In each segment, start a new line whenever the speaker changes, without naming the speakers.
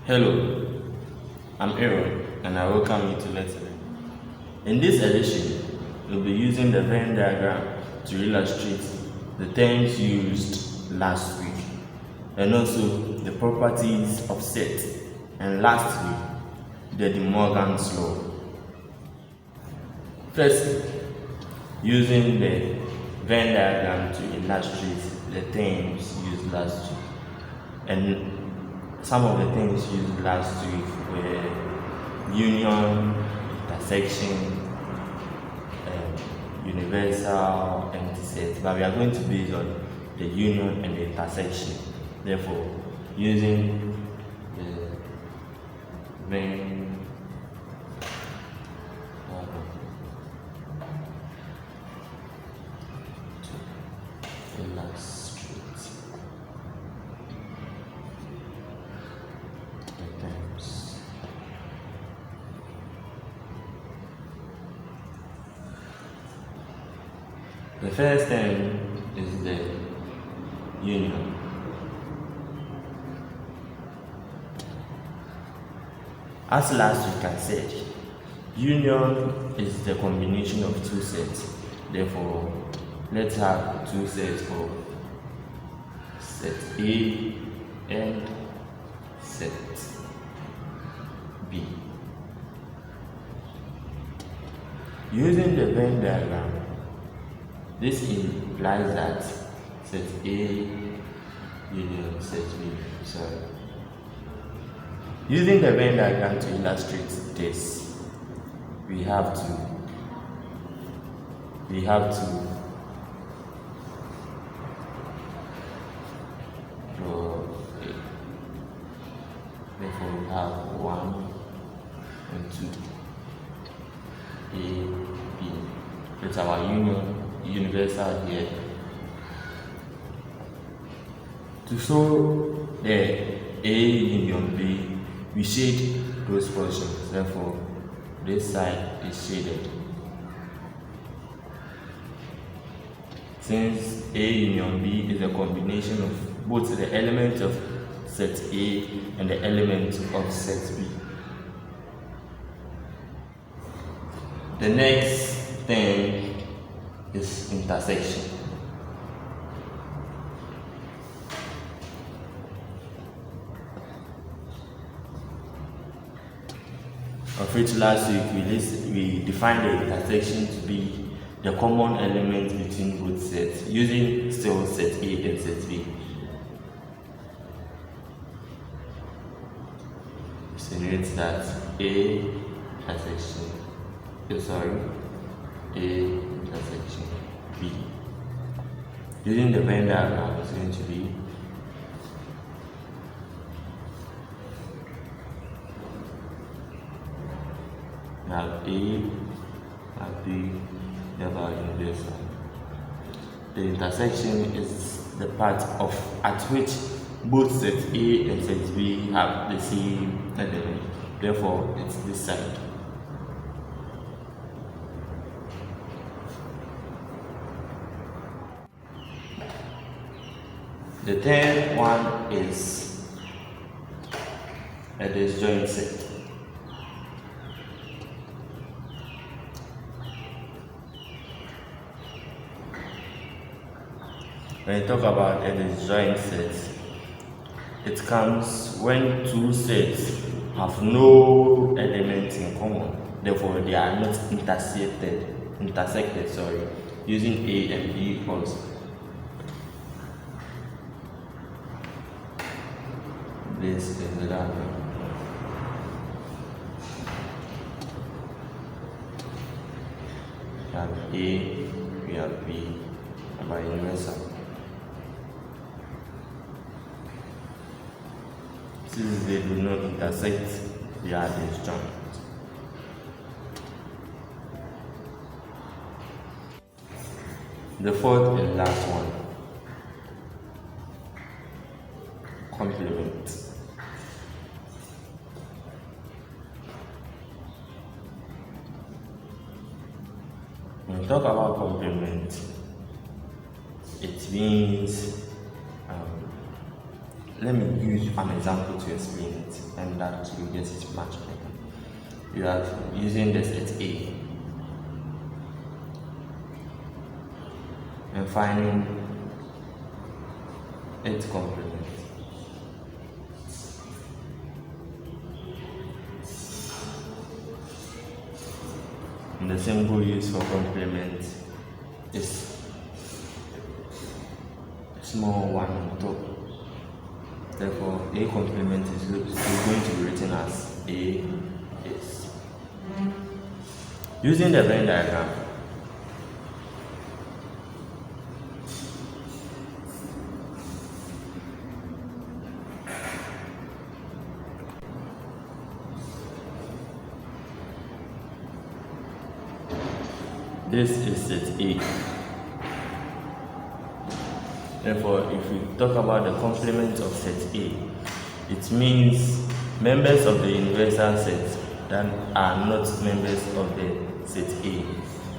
Hello, I'm Aaron and I welcome you to Let's Learn. In this edition, we'll be using the Venn diagram to illustrate the terms used last week and also the properties of set, and lastly, the De Morgan's law. First, using the Venn diagram to illustrate the terms used last week, and some of the things used last week were union, intersection, universal, empty set, but we are going to base on the union and the intersection. Therefore, using the Venn to illustrate the terms. The first term is the union. As last week I said, union is the combination of two sets. Therefore, let's have two sets of set A and set B. Using the Venn diagram, this implies that set A union set B. Using the Venn diagram to illustrate this, we have to draw A. Therefore, we have 1 and 2. A, B. It's our universal here. To show the A union B, we shade those portions. Therefore, this side is shaded. Since A union B is a combination of both the elements of set A and the elements of set B. The next thing is intersection. Of which last week we defined the intersection to be the common element between both sets, using still set A and set B. Insinuates that A intersection B. Using the Venn diagram, it's going to be have A, have B, have our universal. The intersection is the part at which both set A and set B have the same element. Therefore, it's this side. The third one is a disjoint set. When you talk about a disjoint set, it comes when two sets have no elements in common. Therefore, they are not intersected. Using A and B also. This is the diagram. We have A, we have B, and by universal. Since they do not intersect, they are disjoint. The fourth and last one, complement. When we talk about complement, it means let me use an example to explain it, and that you get it much better. You are using the set A and finding its complement. And the symbol used for complement is a small one on top. Therefore, A complement is going to be written as A is. Using the Venn diagram, this is set A. Therefore, if we talk about the complement of set A, it means members of the universal set that are not members of the set A.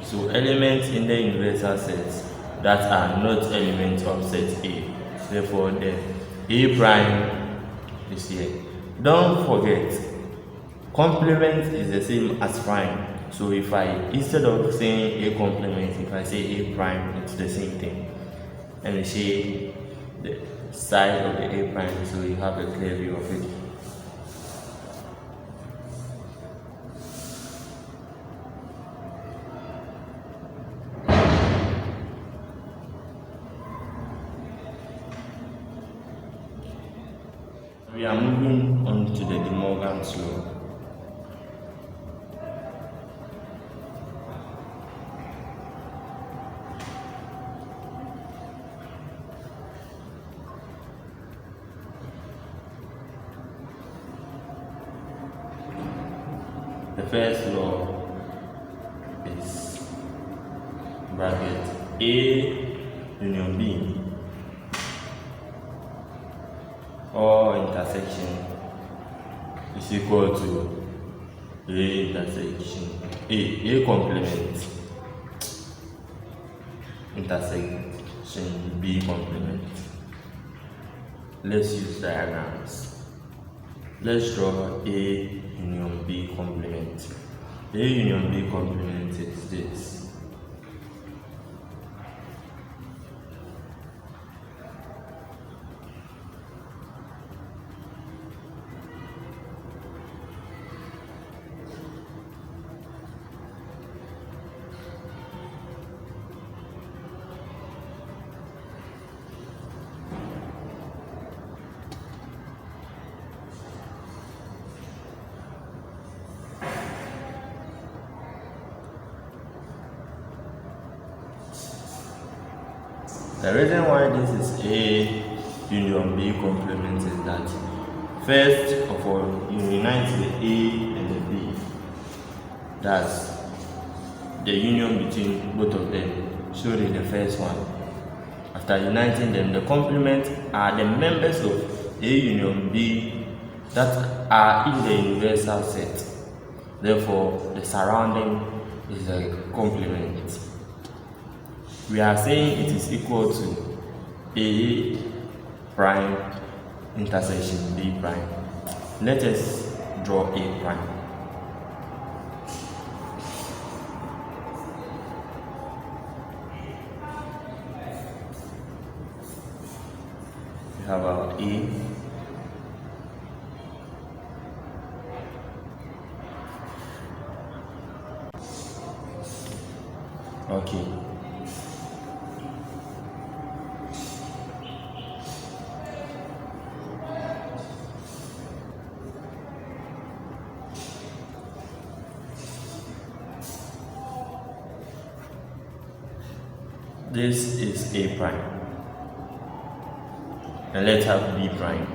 So elements in the universal set that are not elements of set A. Therefore, the A prime is here. Don't forget, complement is the same as prime. So if instead of saying A complement, if I say A prime, it's the same thing. Let me see the side of the A prime so you have a clear view of it. We are moving on to the De Morgan's law. The first law is bracket A union B, or intersection is equal to A intersection A complement intersection B complement. Let's use diagrams. Let's draw A union B complement. A union B complement is this. The reason why this is A union B complement is that first of all, you unite the A and the B. That's the union between both of them. Surely the first one. After uniting them, the complement are the members of A union B that are in the universal set. Therefore, the surrounding is a complement. We are saying it is equal to A prime intersection B prime. Let us draw A prime. We have our A. Okay. This is A prime, and let's have B prime.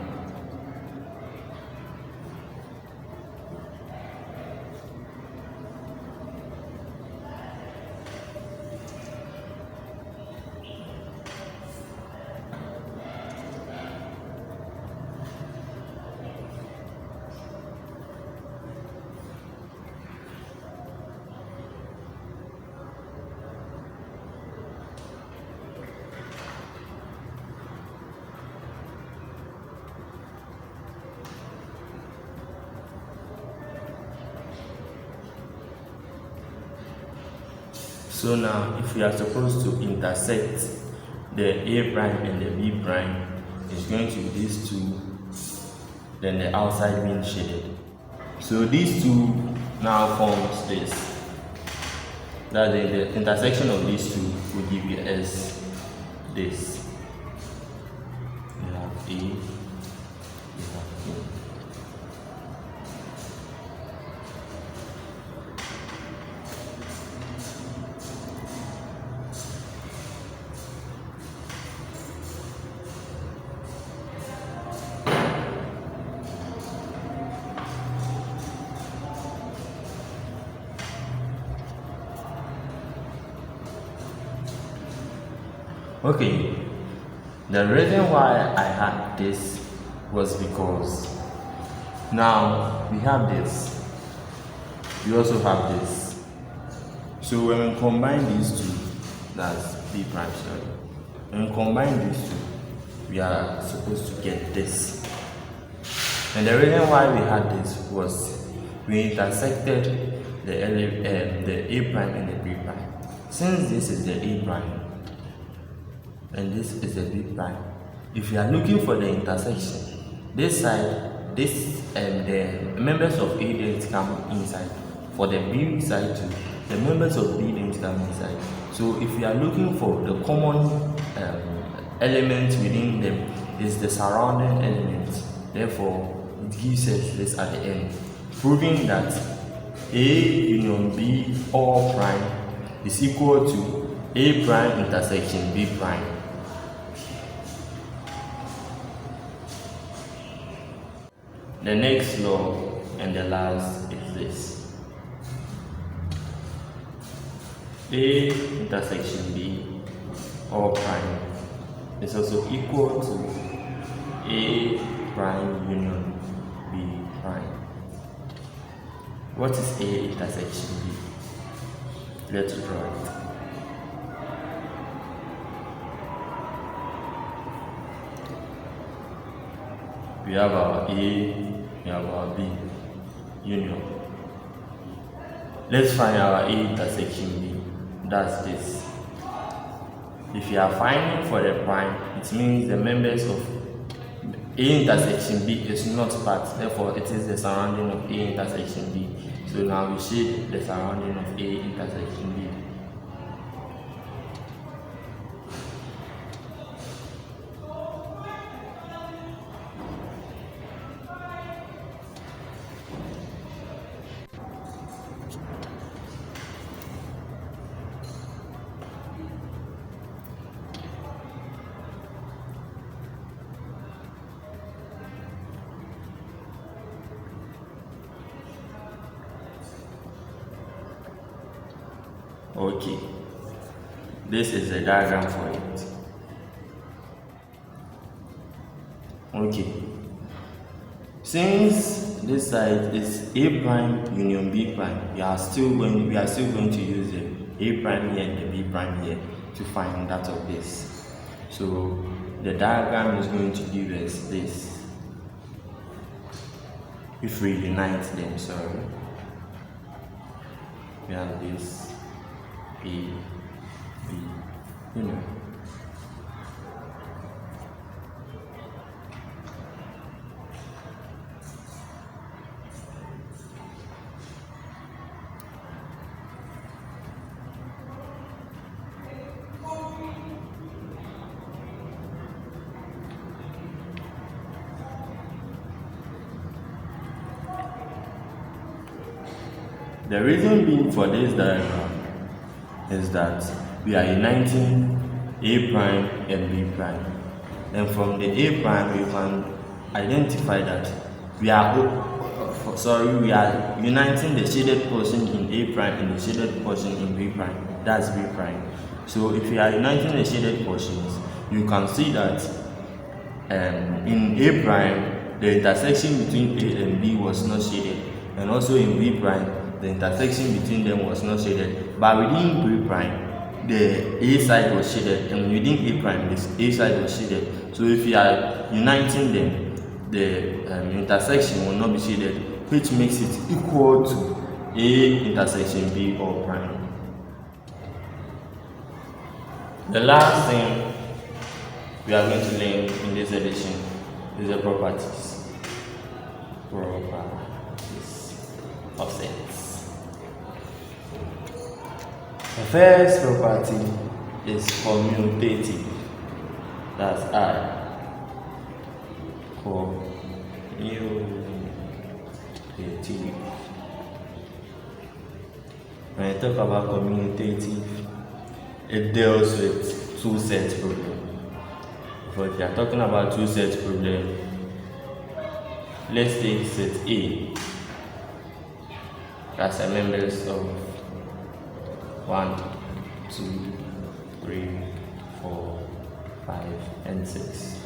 So now, if we are supposed to intersect the A prime and the B prime, it's going to be these two, then the outside being shaded. So these two now forms this. That the intersection of these two will give you as this. You have A, you have A. Okay, the reason why I had this was because now we have this, we also have this. So when we combine these two, that's B prime, sorry. When we combine these two, we are supposed to get this. And the reason why we had this was we intersected the A prime and the B prime. Since this is the A prime, and this is the B prime. If you are looking for the intersection, this side, this and the members of A don't come inside. For the B side too, the members of B don't come inside. So if you are looking for the common element within them, is the surrounding element. Therefore, it gives us this at the end, proving that A union B all prime is equal to A prime intersection B prime. The next law and the last is this. A intersection B all prime is also equal to A prime union B prime. What is A intersection B? Let's draw it. We have our A, we have our B union. Let's find our A intersection B. That's this. If you are finding for the prime, it means the members of A intersection B is not part, therefore it is the surrounding of A intersection B. So now we shade the surrounding of A intersection B. Okay, this is the diagram for it. Okay, since this side is A prime union B prime, we are still going to use the A prime here and the B prime here to find that of this. So the diagram is going to give us this. If we unite them, sorry, we have this. A, B, union. The reason being for this diagram is that we are uniting A prime and B prime, and from the A prime we can identify that we are uniting the shaded portion in A prime and the shaded portion in B prime. That's B prime. So if we are uniting the shaded portions, you can see that in A prime the intersection between A and B was not shaded, and also in B prime the intersection between them was not shaded, but within B prime, the A side was shaded, and within A prime, the A side was shaded. So if you are uniting them, the intersection will not be shaded, which makes it equal to A intersection B all prime. The last thing we are going to learn in this edition is the properties. Properties of sets. The first property is commutative. That's I. Commutative. When I talk about commutative, it deals with two sets problem. But if you are talking about two sets problem, let's take set A. That's a members of 1, 2, 3, 4, 5, and 6.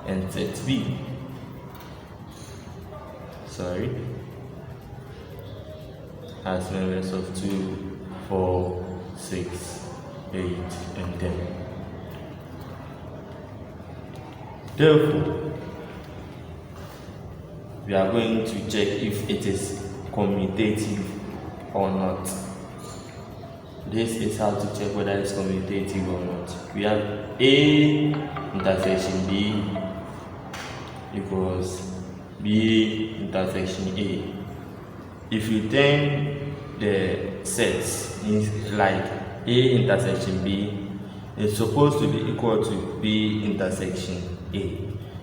And set B. Has members of 2, 4, 6, 8, and 10. Therefore, we are going to check if it is commutative or not. This is how to check whether it's commutative or not. We have A intersection B equals B intersection A. If you turn the sets like A intersection B, it's supposed to be equal to B intersection A.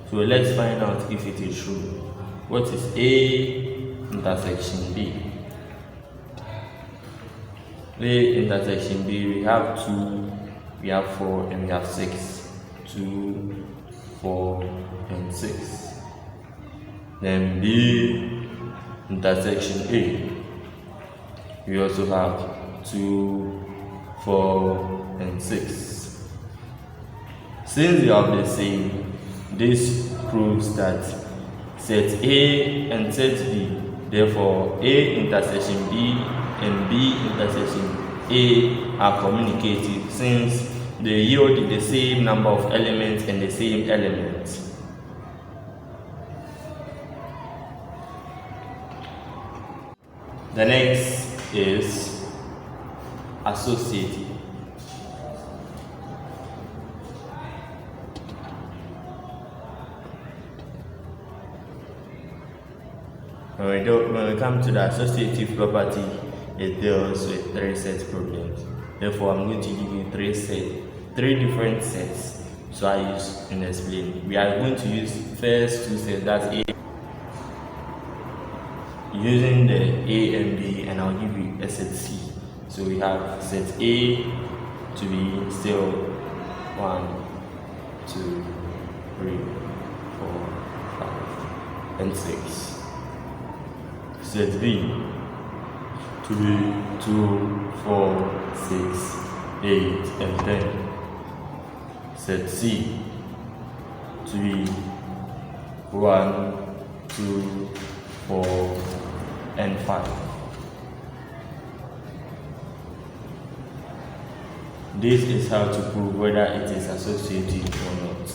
So let's find out if it is true. What is A intersection B? A intersection B, we have 2, we have 4, and we have 6. 2, 4, and 6. Then B intersection A, we also have 2, 4, and 6. Since they are the same, this proves that set A and set B, therefore A intersection B and B intersection A are communicative since they yield the same number of elements and the same elements. The next is associative. When we come to the associative property, it deals with 3 set problems. Therefore, I'm going to give you 3 different sets. So I use and explain. We are going to use first 2 sets, that's A. Using the A and B, and I'll give you a set C. So we have set A to be still 1, 2, 3, 4, 5, and 6. Set B to be 2, 4, 6, 8, and 10. Set C to be 1, 2, 4, and 5. This is how to prove whether it is associative or not.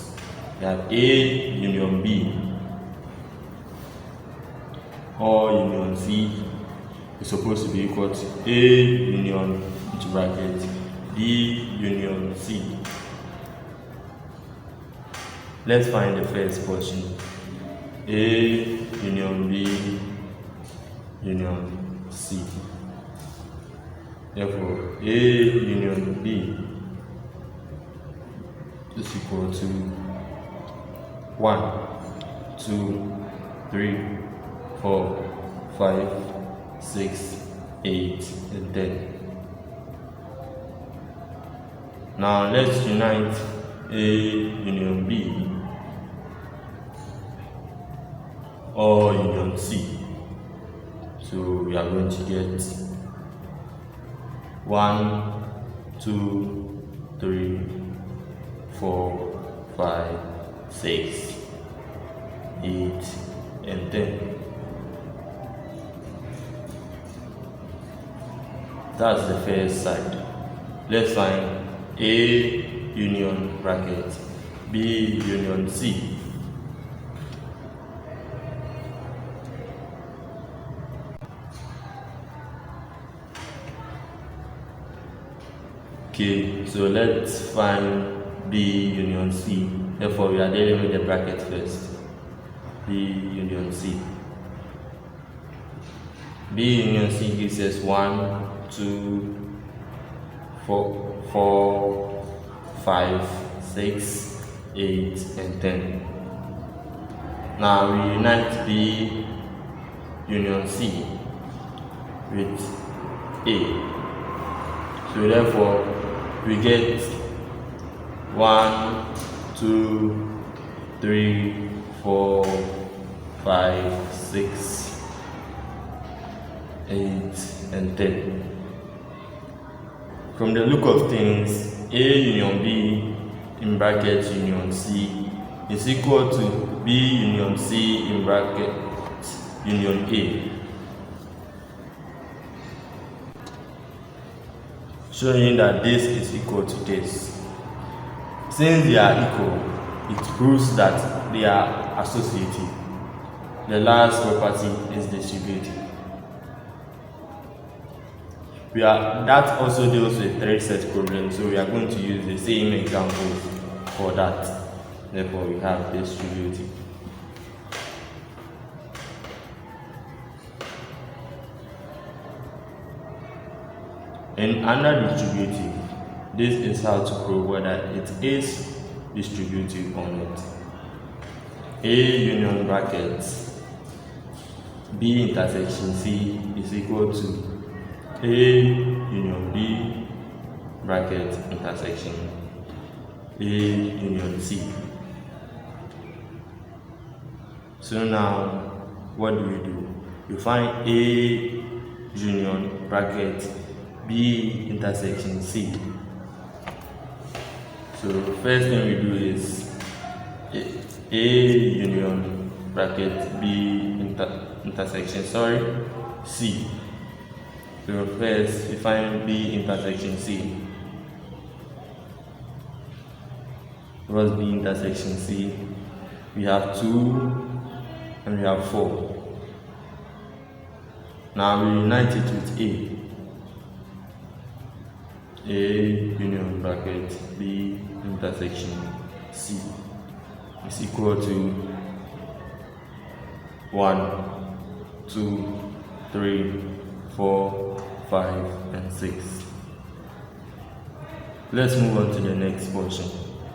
We have A union B or union C is supposed to be equal to A union into bracket B union C. Let's find the first portion. A union B union C. Therefore, A union B is equal to 1, 2, 3, 4, 5, 6, 8, and 10. Now let's unite A union B or union C. So we are going to get 1, 2, 3, 4, 5, 6, 8, and 10. That's the first side. Let's find A union bracket B union C. Okay, so let's find B union C. Therefore, we are dealing with the bracket first. B union C. B union C gives us 1, 2, 4, 5, 6, 8, and 10. Now we unite B union C with A. So therefore, we get 1, 2, 3, 4, 5, 6, 8, and 10. From the look of things, A union B in bracket union C is equal to B union C in bracket union A, showing that this is equal to this. Since they are equal, it proves that they are associative. The last property is distributive. That also deals with 3 set problems, so we are going to use the same example for that. Therefore, we have distributive. And under distributive, this is how to prove whether it is distributive or not. A union brackets B intersection C is equal to A union B bracket intersection A union C. So now, what do? You find A union bracket B intersection C. So first thing we do is A union bracket B intersection C. So first we find B intersection C. What's B intersection C? We have 2 and we have 4. Now we unite it with A union bracket B intersection C is equal to 1, 2, 3, 4, 5, and 6. Let's move on to the next portion.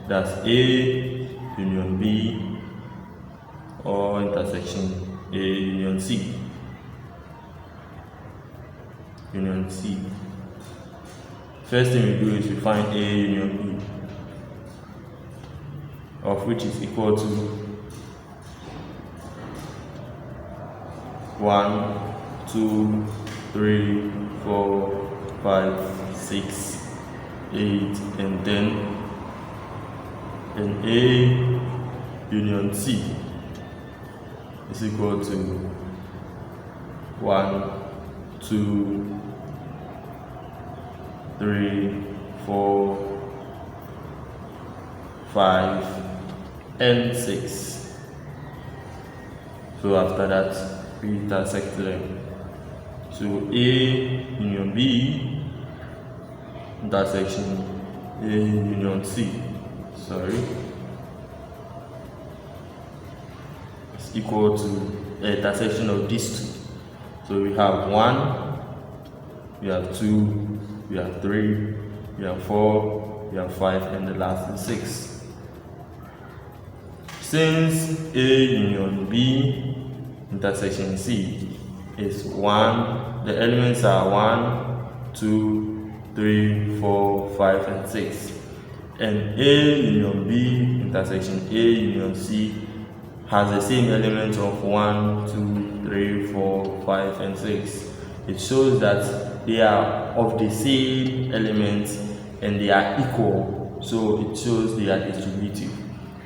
That's A union B or intersection A union C. Union C. First thing we do is we find A union B, of which is equal to 1, 2, 3, 4, 5, 6, 8, and 10. And A union C is equal to 1, 2, 3, 4, 5, and 6. So after that, we intersect them. So A union B intersection A union C. It's equal to the intersection of these two. So we have 1, we have 2, we have 3, we have 4, we have 5, and the last is 6. Since A union B intersection C is 1, the elements are 1, 2, 3, 4, 5, and 6. And A union B intersection A union C has the same elements of 1, 2, 3, 4, 5, and 6. It shows that they are of the same elements and they are equal, so it shows they are distributive.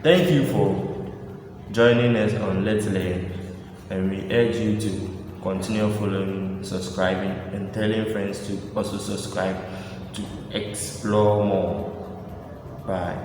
Thank you for joining us on Let's Learn, and we urge you to continue following, subscribing, and telling friends to also subscribe to explore more. Bye.